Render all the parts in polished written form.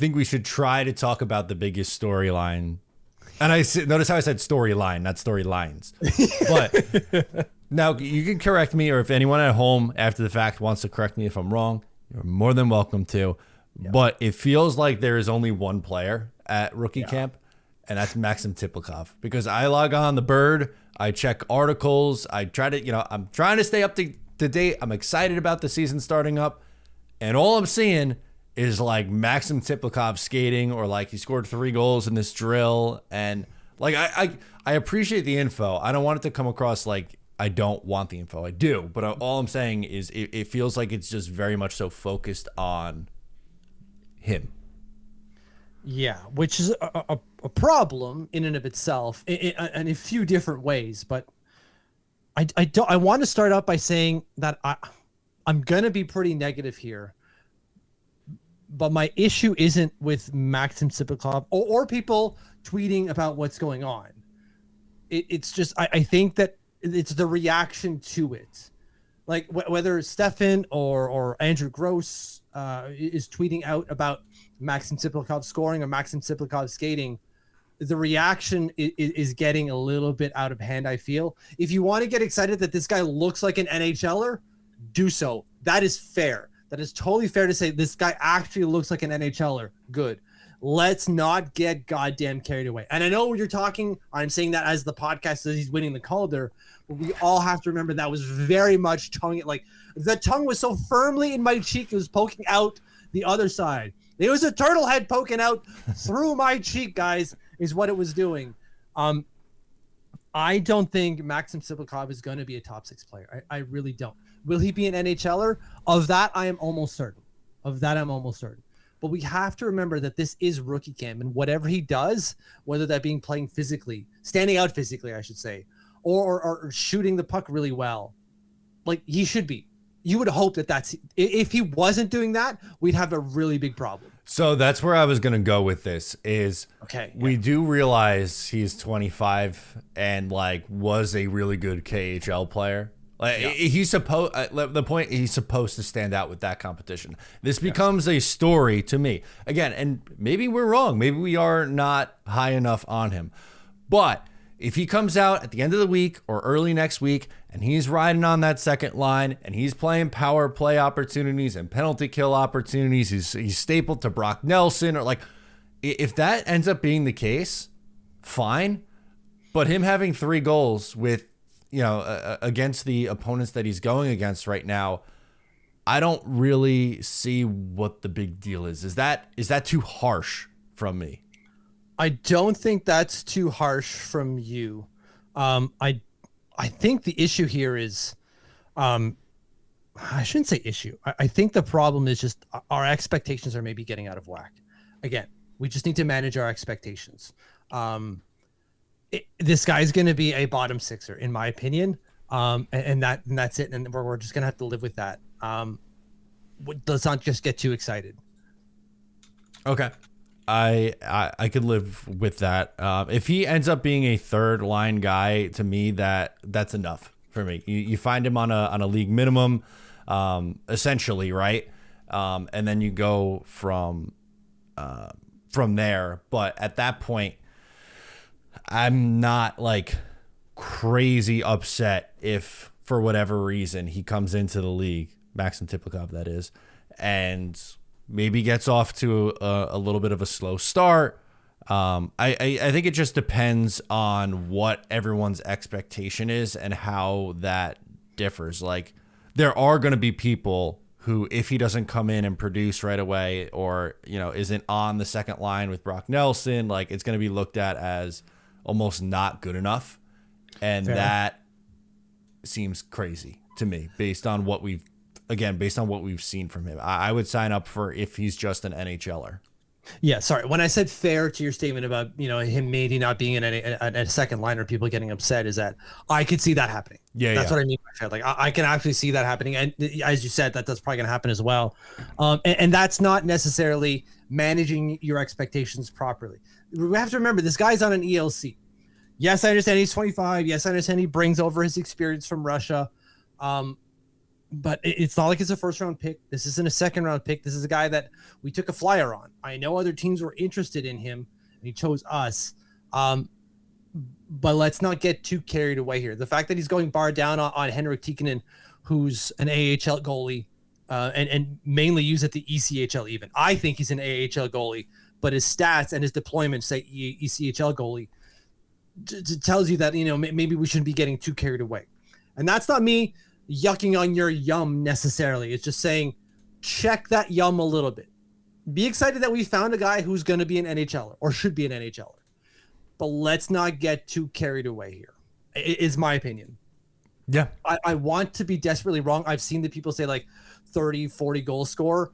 think we should try to talk about the biggest storyline. And notice how I said storyline, not storylines. But now you can correct me, or if anyone at home after the fact wants to correct me if I'm wrong, you're more than welcome to. Yeah. But it feels like there is only one player at rookie camp, and that's Maxim Tsyplakov. Because I log on the Bird, I check articles, I try to, I'm trying to stay up to date. I'm excited about the season starting up, and all I'm seeing is like Maxim Tsyplakov skating, or like he scored 3 goals in this drill. And like, I appreciate the info. I don't want it to come across like I don't want the info. I do. But all I'm saying is it feels like it's just very much so focused on him. Yeah, which is a problem in and of itself in a few different ways. But I want to start out by saying that I'm going to be pretty negative here. But my issue isn't with Maxim Tsyplakov or people tweeting about what's going on. It's just, I think that it's the reaction to it. Like whether Stefan or Andrew Gross is tweeting out about Maxim Tsyplakov scoring or Maxim Tsyplakov skating, the reaction is getting a little bit out of hand, I feel. If you want to get excited that this guy looks like an NHLer, do so. That is fair. That is totally fair to say this guy actually looks like an NHLer. Good. Let's not get goddamn carried away. And I know when you're talking, I'm saying that as the podcast says he's winning the Calder, but we all have to remember that was very much tongue. Like the tongue was so firmly in my cheek, it was poking out the other side. It was a turtle head poking out through my cheek, guys, is what it was doing. I don't think Maxim Tsyplakov is going to be a top 6 player. I really don't. Will he be an NHLer? Of that, I am almost certain. But we have to remember that this is rookie camp, and whatever he does, whether that being playing physically, standing out physically, I should say, or shooting the puck really well, like he should be. You would hope that if he wasn't doing that, we'd have a really big problem. So that's where I was going to go with this is we do realize he's 25 and like was a really good KHL player. Like he's supposed to stand out with that competition. This becomes a story to me again, and maybe we're wrong. Maybe we are not high enough on him, but if he comes out at the end of the week or early next week and he's riding on that second line and he's playing power play opportunities and penalty kill opportunities, he's stapled to Brock Nelson, or like if that ends up being the case, fine. But him having 3 goals with against the opponents that he's going against right now, I don't really see what the big deal is. Is that too harsh from me? I don't think that's too harsh from you. I think the issue here is, I shouldn't say issue. I think the problem is just our expectations are maybe getting out of whack. Again, we just need to manage our expectations. This guy's going to be a bottom 6er, in my opinion. And that's it. And we're just going to have to live with that. Let's not just get too excited. Okay. I could live with that. If he ends up being a 3rd line guy, to me, that's enough for me. You find him on a league minimum, essentially, right? And then you go from there. But at that point, I'm not like crazy upset if for whatever reason he comes into the league, Maxim Tsyplakov, that is, and maybe gets off to a little bit of a slow start. I think it just depends on what everyone's expectation is and how that differs. Like there are going to be people who, if he doesn't come in and produce right away, or isn't on the second line with Brock Nelson, like it's going to be looked at as almost not good enough. And that seems crazy to me based on what we've seen from him. I would sign up for if he's just an NHLer. Yeah, sorry. When I said fair to your statement about, him maybe not being a second liner, people getting upset, is that I could see that happening. Yeah, that's what I mean by fair. Like I can actually see that happening. And as you said, that's probably going to happen as well. And that's not necessarily managing your expectations properly. We have to remember this guy's on an ELC. Yes, I understand he's 25. Yes, I understand he brings over his experience from Russia. but it's not like it's a first round pick. This isn't a second round pick. This is a guy that we took a flyer on. I know other teams were interested in him, and he chose us. But let's not get too carried away here. The fact that he's going bar down on Henrik Tikkanen, who's an AHL goalie, and mainly used at the ECHL even. I think he's an AHL goalie, but his stats and his deployment say ECHL goalie tells you that, maybe we shouldn't be getting too carried away. And that's not me yucking on your yum necessarily. It's just saying, check that yum a little bit. Be excited that we found a guy who's going to be an NHLer or should be an NHLer. But let's not get too carried away here, is my opinion. Yeah. I want to be desperately wrong. I've seen the people say like 30, 40 goal scorer.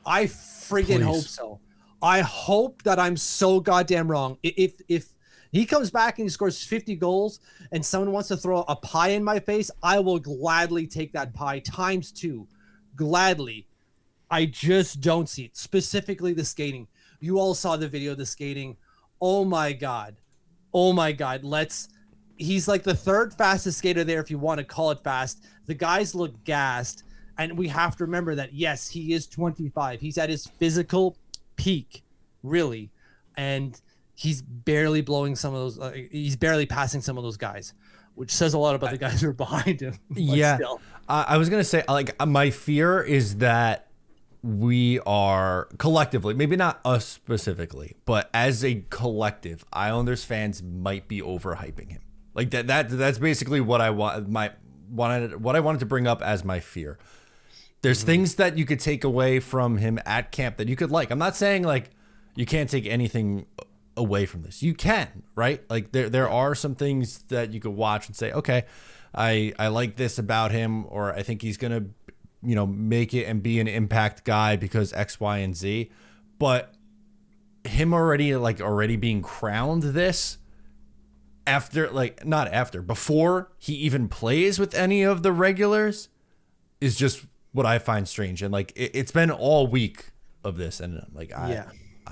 I friggin' hope so. I hope that I'm so goddamn wrong. If he comes back and he scores 50 goals and someone wants to throw a pie in my face, I will gladly take that pie times 2. Gladly. I just don't see it. Specifically the skating. You all saw the video of the skating. Oh my God. He's like the 3rd fastest skater there, if you want to call it fast. The guys look gassed, and we have to remember that, yes, he is 25. He's at his physical peak, really, and he's barely blowing some of those. He's barely passing some of those guys, which says a lot about the guys who are behind him. Yeah, I was gonna say, like, my fear is that we are collectively, maybe not us specifically, but as a collective, Islanders fans might be overhyping him. Like that's basically what I wanted to bring up as my fear. There's things that you could take away from him at camp that you could like. I'm not saying like you can't take anything away from this. You can, right? Like there are some things that you could watch and say, okay, I like this about him, or I think he's gonna make it and be an impact guy because X, Y, and Z. But him already being crowned this before he even plays with any of the regulars is just what I find strange. And like, it's been all week of this. And like, I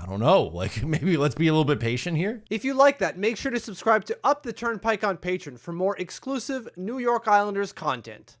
don't know, like maybe let's be a little bit patient here. If you like that, make sure to subscribe to Up the Turnpike on Patreon for more exclusive New York Islanders content.